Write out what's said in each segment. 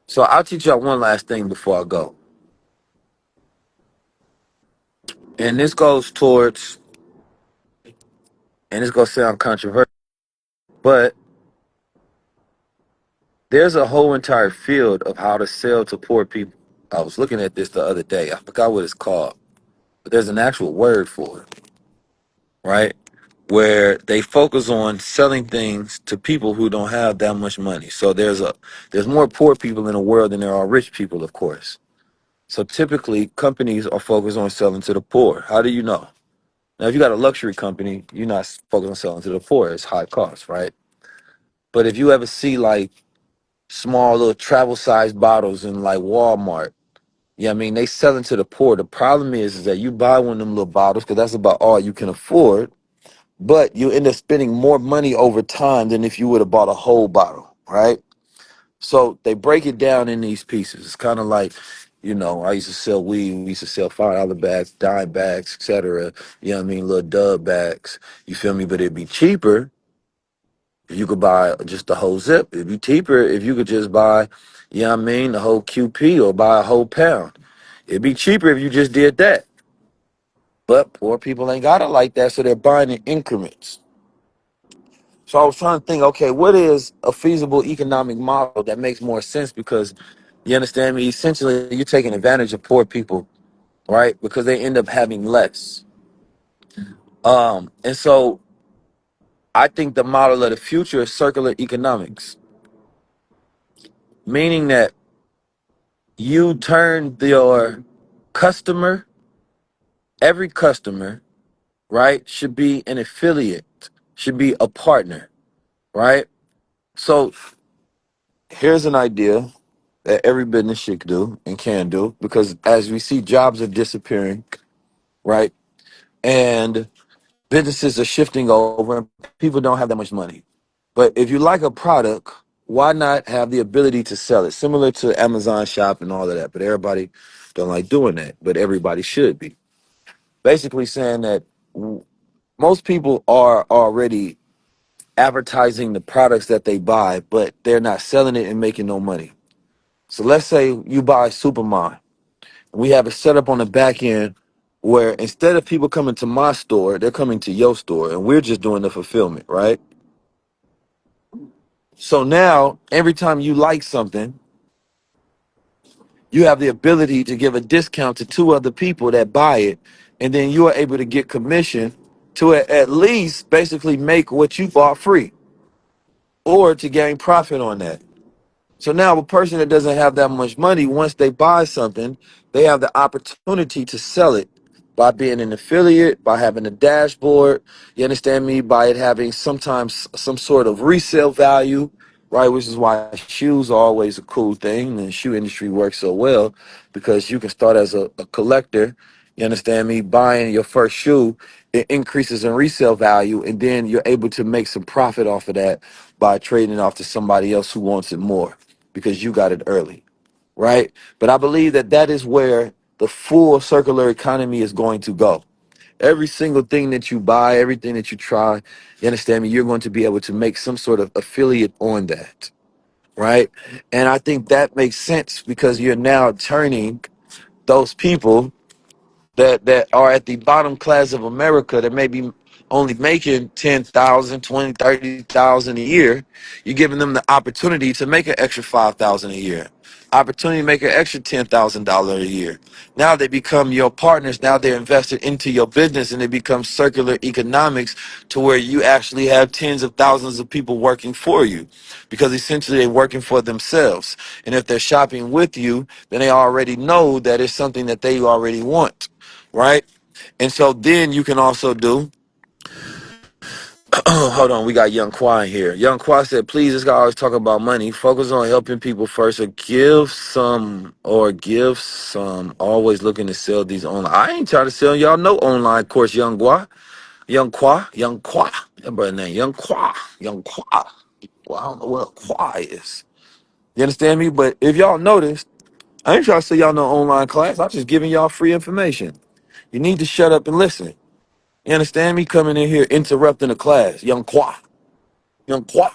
So I'll teach y'all one last thing before I go. And this goes towards, and it's going to sound controversial, but there's a whole entire field of how to sell to poor people. I was looking at this the other day. I forgot what it's called, but there's an actual word for it, right? Where they focus on selling things to people who don't have that much money. So there's more poor people in the world than there are rich people, of course. So typically companies are focused on selling to the poor. How do you know? Now if you got a luxury company, you're not focused on selling to the poor. It's high cost, right? But if you ever see like small little travel sized bottles in like Walmart, yeah, I mean they selling to the poor. The problem is that you buy one of them little bottles because that's about all you can afford, but you end up spending more money over time than if you would have bought a whole bottle, right? So they break it down in these pieces. It's kind of like, I used to sell weed. We used to sell $5 bags, dime bags, etc. You know what I mean? Little dub bags. You feel me? But it'd be cheaper if you could buy just the whole zip. It'd be cheaper if you could just buy, you know what I mean, the whole QP or buy a whole pound. It'd be cheaper if you just did that. But poor people ain't got it like that, so they're buying in increments. So I was trying to think, okay, what is a feasible economic model that makes more sense? Because you understand me, essentially you're taking advantage of poor people, right? Because they end up having less. And so I think the model of the future is circular economics, meaning that you turn your customer, every customer, right, should be an affiliate, should be a partner, right? So here's an idea that every business should do and can do, because as we see, jobs are disappearing, right? And businesses are shifting over and people don't have that much money. But if you like a product, why not have the ability to sell it? Similar to Amazon Shop and all of that. But everybody don't like doing that. But everybody should be. Basically saying that most people are already advertising the products that they buy, but they're not selling it and making no money. So let's say you buy Supermine. We have it set up on the back end where instead of people coming to my store, they're coming to your store and we're just doing the fulfillment, right? So now every time you like something, you have the ability to give a discount to two other people that buy it, and then you are able to get commission to at least basically make what you bought free or to gain profit on that. So now a person that doesn't have that much money, once they buy something, they have the opportunity to sell it by being an affiliate, by having a dashboard, you understand me, by it having sometimes some sort of resale value, right? Which is why shoes are always a cool thing. And the shoe industry works so well because you can start as a collector, you understand me, buying your first shoe, it increases in resale value, and then you're able to make some profit off of that by trading it off to somebody else who wants it more because you got it early, right? But I believe that that is where the full circular economy is going to go. Every single thing that you buy, everything that you try, you understand me, you're going to be able to make some sort of affiliate on that, right? And I think that makes sense because you're now turning those people that are at the bottom class of America that may be only making 10,000, 20, 30,000 a year, you're giving them the opportunity to make an extra 5,000 a year. Opportunity to make an extra $10,000 a year. Now they become your partners. Now they're invested into your business and it becomes circular economics to where you actually have tens of thousands of people working for you because essentially they're working for themselves. And if they're shopping with you, then they already know that it's something that they already want, right? And so then you can also do, hold on, we got Young Kwa in here. Young Kwa said, please, this guy always talk about money. Focus on helping people first or give some, always looking to sell these online. I ain't trying to sell y'all no online course, Young Kwa. Young Kwa. That brother name, Young Kwa. Young Kwa. Well, I don't know what a Kwa is. You understand me? But if y'all notice, I ain't trying to sell y'all no online class. I'm just giving y'all free information. You need to shut up and listen. You understand me? Coming in here interrupting the class. Young Kwa. Young Kwa.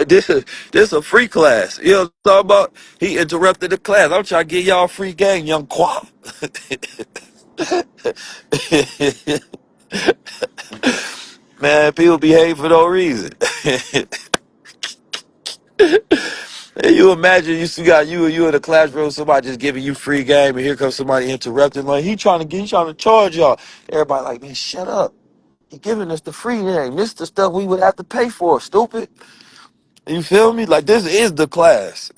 This a free class. You know what I'm talking about? He interrupted the class. I'm trying to get y'all a free game, young Qua. Man, people behave for no reason. And you imagine you got you in the classroom, somebody just giving you free game, and here comes somebody interrupting, like he trying to charge y'all. Everybody like, man, shut up. He giving us the free game. This the stuff we would have to pay for, stupid. You feel me? Like this is the class.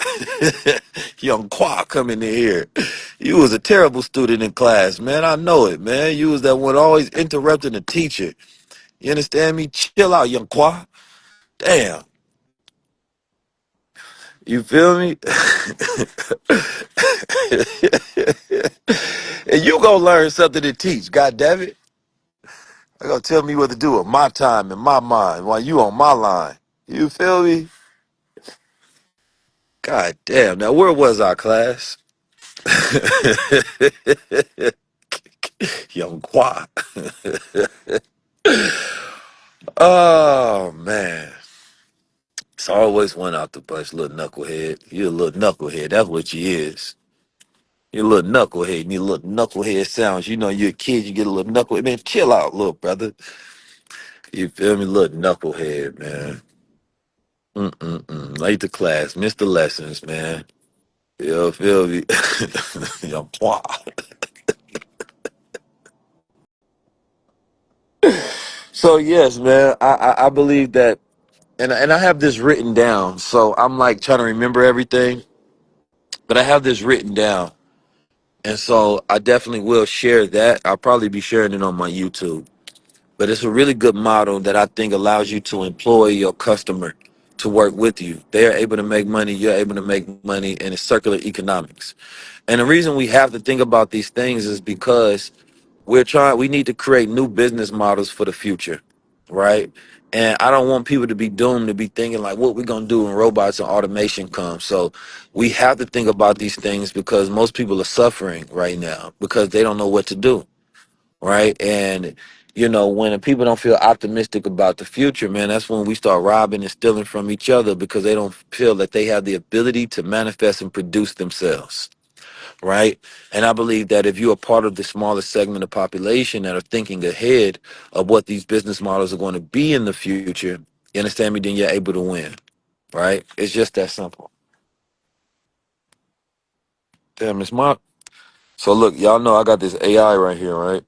Young Qua coming in here. You was a terrible student in class, man. I know it, man. You was that one always interrupting the teacher. You understand me? Chill out, young Qua. Damn. You feel me? And you gonna learn something to teach, god damn it. I gonna tell me what to do with my time and my mind while you on my line. You feel me? God damn. Now where was our class? Young Qua. Oh man. It's always one out the bunch, little knucklehead. You a little knucklehead, that's what you is. You a little knucklehead, you need a little knucklehead sounds. You know you're a kid, you get a little knucklehead. Man, chill out, little brother. You feel me? Little knucklehead, man. Late to class, missed the lessons, man. You feel me? Young Qua. So yes, man, I believe that, and I have this written down. So I'm like trying to remember everything, but I have this written down, and so I definitely will share that. I'll probably be sharing it on my YouTube. But it's a really good model that I think allows you to employ your customer to work with you. They are able to make money, you're able to make money, and it's circular economics. And the reason we have to think about these things is because we need to create new business models for the future, right? And I don't want people to be doomed to be thinking like what we're gonna do when robots and automation come. So we have to think about these things because most people are suffering right now because they don't know what to do, right? And when people don't feel optimistic about the future, man, that's when we start robbing and stealing from each other because they don't feel that they have the ability to manifest and produce themselves, right? And I believe that if you're a part of the smallest segment of population that are thinking ahead of what these business models are going to be in the future, you understand me, then you're able to win, right? It's just that simple. Damn, it's my. So look, y'all know I got this AI right here, right?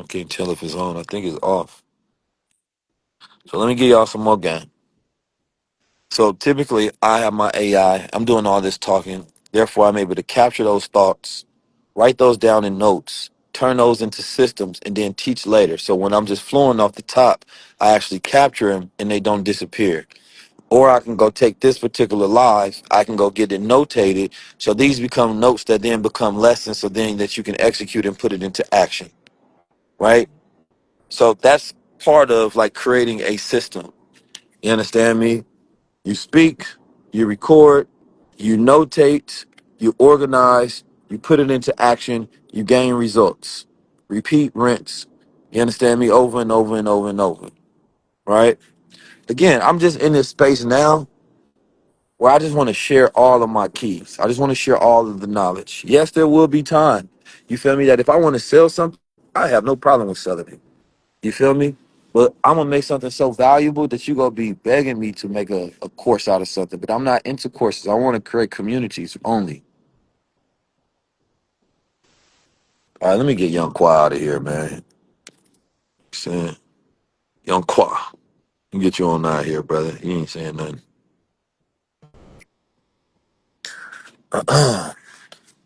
Can't tell if it's on. I think it's off. So let me give y'all some more game. So typically, I have my AI. I'm doing all this talking. Therefore, I'm able to capture those thoughts, write those down in notes, turn those into systems, and then teach later. So when I'm just flowing off the top, I actually capture them and they don't disappear. Or I can go take this particular live, I can go get it notated. So these become notes that then become lessons. So then that you can execute and put it into action, right? So that's part of like creating a system. You understand me? You speak, you record, you notate, you organize, you put it into action, you gain results. Repeat, rinse. You understand me? Over and over and over and over. Right? Again, I'm just in this space now where I just want to share all of my keys. I just want to share all of the knowledge. Yes, there will be time. You feel me? That if I want to sell something, I have no problem with selling it. You feel me? But I'm gonna make something so valuable that you gonna be begging me to make a course out of something. But I'm not into courses. I want to create communities only. All right, let me get Young Qua out of here, man. Saying Young Qua, let me get you on out here, brother. You ain't saying nothing.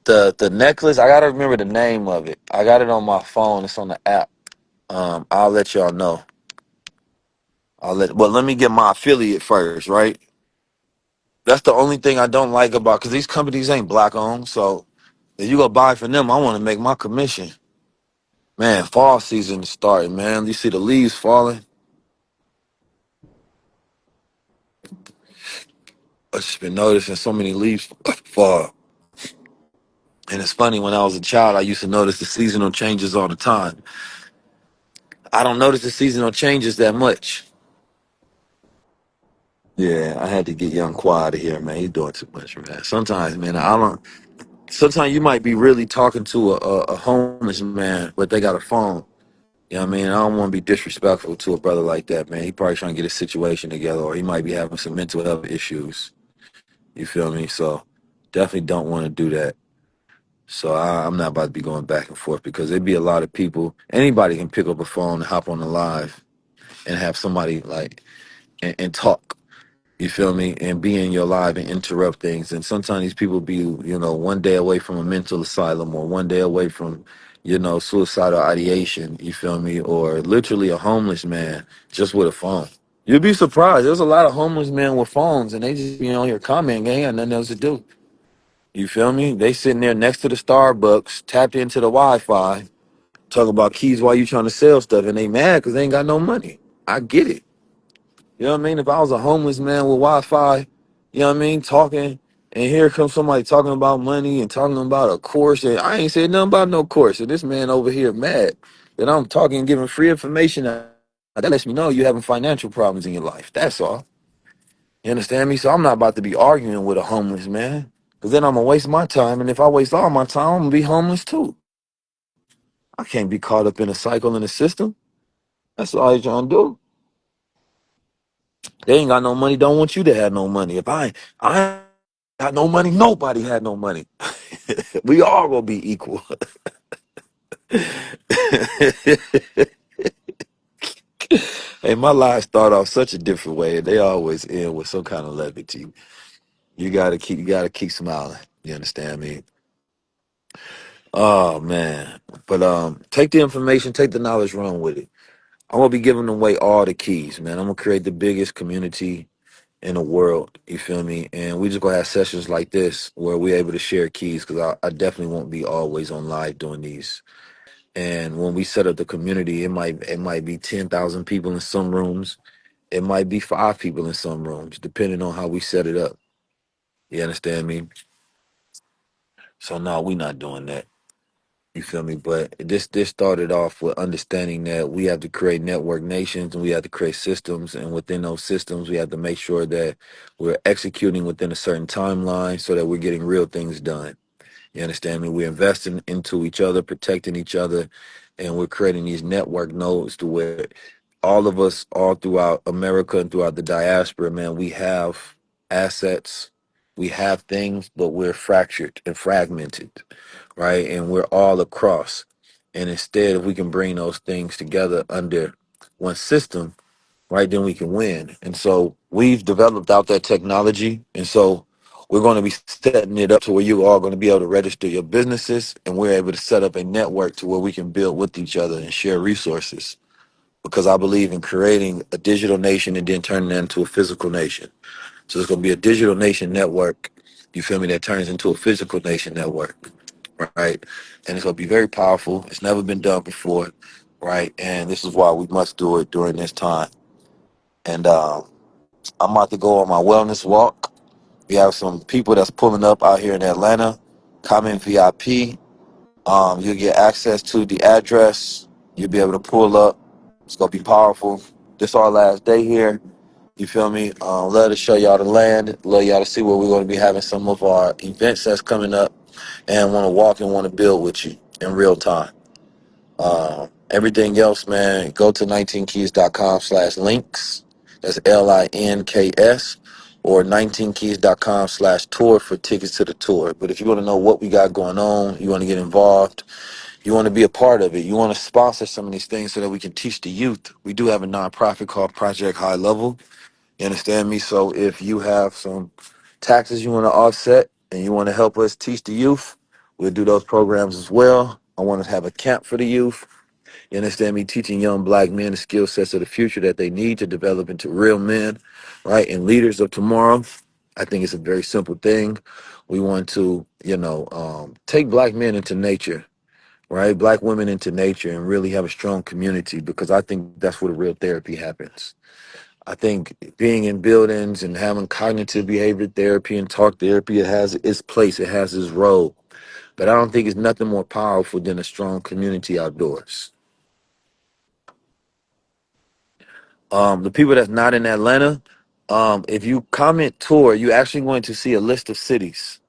The necklace, I gotta remember the name of it. I got it on my phone. It's on the app. I'll let y'all know. But let me get my affiliate first, right? That's the only thing I don't like about because these companies ain't black owned. So if you go buy from them, I want to make my commission. Man, fall season is starting, man. You see the leaves falling. I've just been noticing so many leaves fall. And it's funny, when I was a child, I used to notice the seasonal changes all the time. I don't notice the seasonal changes that much. Yeah, I had to get Young quiet here, man. He's doing too much, man. Sometimes, man, I don't. Sometimes you might be really talking to a homeless man, but they got a phone. You know what I mean? I don't want to be disrespectful to a brother like that, man. He probably trying to get his situation together, or he might be having some mental health issues. You feel me? So definitely don't want to do that. So I'm not about to be going back and forth because there'd be a lot of people. Anybody can pick up a phone and hop on the live and have somebody like and talk. You feel me? And be in your live and interrupt things. And sometimes these people be, one day away from a mental asylum or one day away from, suicidal ideation. You feel me? Or literally a homeless man just with a phone. You'd be surprised. There's a lot of homeless men with phones and they just be on here commenting. They ain't got nothing else to do. You feel me? They sitting there next to the Starbucks, tapped into the Wi-Fi, talk about keys while you trying to sell stuff, and they mad because they ain't got no money. I get it. You know what I mean? If I was a homeless man with Wi-Fi, you know what I mean, talking, and here comes somebody talking about money and talking about a course, and I ain't said nothing about no course, and this man over here mad that I'm talking and giving free information. That lets me know you having financial problems in your life. That's all. You understand me? So I'm not about to be arguing with a homeless man, because then I'm gonna waste my time, and if I waste all my time, I'm gonna be homeless too. I can't be caught up in a cycle in the system. That's all I trying to do. They ain't got no money. Don't want you to have no money. If I ain't got no money, nobody had no money. We all gonna be equal. Hey, my lives start off such a different way, and they always end with some kind of levity. You gotta keep smiling. You understand me? Oh man. But take the information, take the knowledge, run with it. I'm gonna be giving away all the keys, man. I'm gonna create the biggest community in the world. You feel me? And we just gonna have sessions like this where we're able to share keys because I definitely won't be always on live doing these. And when we set up the community, it might be 10,000 people in some rooms. It might be 5 people in some rooms, depending on how we set it up. You understand me? So no, we not doing that. You feel me? But this started off with understanding that we have to create network nations and we have to create systems, and within those systems, we have to make sure that we're executing within a certain timeline so that we're getting real things done. You understand me? We're investing into each other, protecting each other, and we're creating these network nodes to where all of us, all throughout America and throughout the diaspora, man, we have assets, we have things, but we're fractured and fragmented, right? And we're all across. And instead, if we can bring those things together under one system, right, then we can win. And so we've developed out that technology. And so we're going to be setting it up to where you are going to be able to register your businesses, and we're able to set up a network to where we can build with each other and share resources. Because I believe in creating a digital nation and then turning that into a physical nation. So it's going to be a digital nation network, you feel me, that turns into a physical nation network, right? And it's going to be very powerful. It's never been done before, right? And this is why we must do it during this time. And I'm about to go on my wellness walk. We have some people that's pulling up out here in Atlanta. Comment VIP. You'll get access to the address. You'll be able to pull up. It's gonna be powerful. This our last day here. You feel me? Love to show y'all the land. Love y'all to see where we're gonna be having some of our events that's coming up, and want to walk and want to build with you in real time. Everything else, man, go to 19keys.com/links. That's LINKS, or 19keys.com/tour for tickets to the tour. But if you want to know what we got going on, you want to get involved, you want to be a part of it, you want to sponsor some of these things so that we can teach the youth. We do have a nonprofit called Project High Level. You understand me? So if you have some taxes you want to offset and you want to help us teach the youth, we'll do those programs as well. I want to have a camp for the youth. You understand me? Teaching young black men the skill sets of the future that they need to develop into real men, right? And leaders of tomorrow. I think it's a very simple thing. We want to, take black men into nature, right? Black women into nature and really have a strong community, because I think that's where the real therapy happens. I think being in buildings and having cognitive behavior therapy and talk therapy, it has its place, it has its role. But I don't think it's nothing more powerful than a strong community outdoors. The people that's not in Atlanta, If you comment tour, you're actually going to see a list of cities.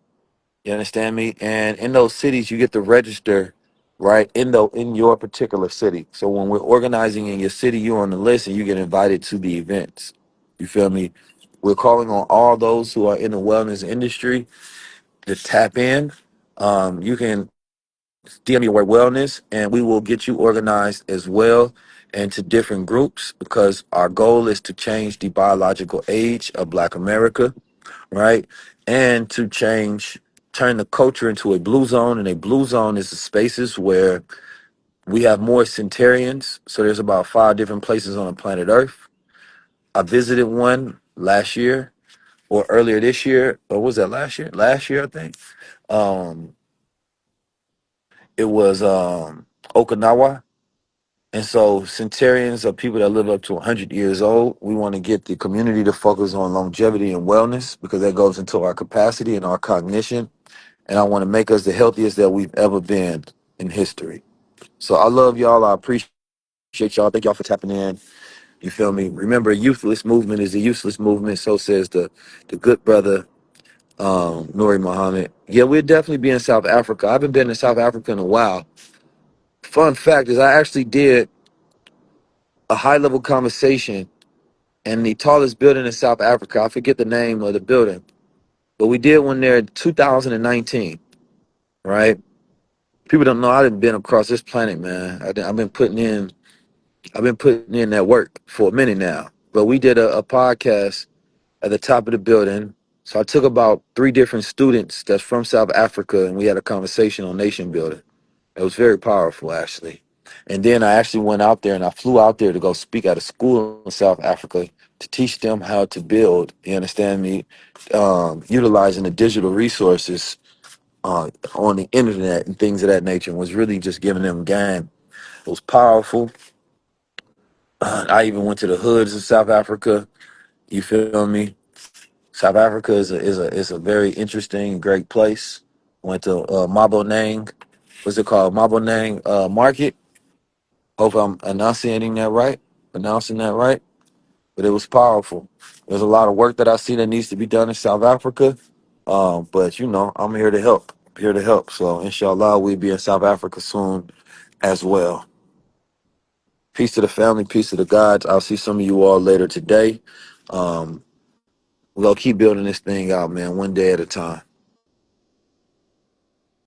You understand me? And in those cities, you get to register, right, in your particular city. So when we're organizing in your city, you're on the list and you get invited to the events. You feel me? We're calling on all those who are in the wellness industry to tap in. You can DM me your word wellness, and we will get you organized as well into different groups because our goal is to change the biological age of Black America, right? And to turn the culture into a blue zone. And a blue zone is the spaces where we have more centurions. So there's about 5 different places on the planet Earth. I visited one last year or earlier this year, or was that last year? Last year, I think. Um, it was Okinawa. And so centurions are people that live up to 100 years old. We want to get the community to focus on longevity and wellness because that goes into our capacity and our cognition. And I want to make us the healthiest that we've ever been in history. So I love y'all. I appreciate y'all. Thank y'all for tapping in. You feel me? Remember, youthless movement is a useless movement. So says the good brother, Nuri Muhammad. Yeah, we'll definitely be in South Africa. I haven't been in South Africa in a while. Fun fact is I actually did a high level conversation in the tallest building in South Africa. I forget the name of the building, but we did one there in 2019, right? People don't know I done been across this planet, man. I've been putting in that work for a minute now. But we did a podcast at the top of the building. So I took about 3 different students that's from South Africa, and we had a conversation on nation building. It was very powerful, actually. And then I actually went out there and I flew out there to go speak at a school in South Africa to teach them how to build, you understand me, utilizing the digital resources on the internet and things of that nature, and was really just giving them game. It was powerful. I even went to the hoods of South Africa. You feel me? South Africa is a very interesting, great place. Went to Mabonang. What's it called? Mabonang Market. Hope I'm pronouncing that right. But it was powerful. There's a lot of work that I see that needs to be done in South Africa. But I'm here to help. Here to help. So inshallah, we'll be in South Africa soon as well. Peace to the family, peace to the gods. I'll see some of you all later today. We're gonna keep building this thing out, man, one day at a time.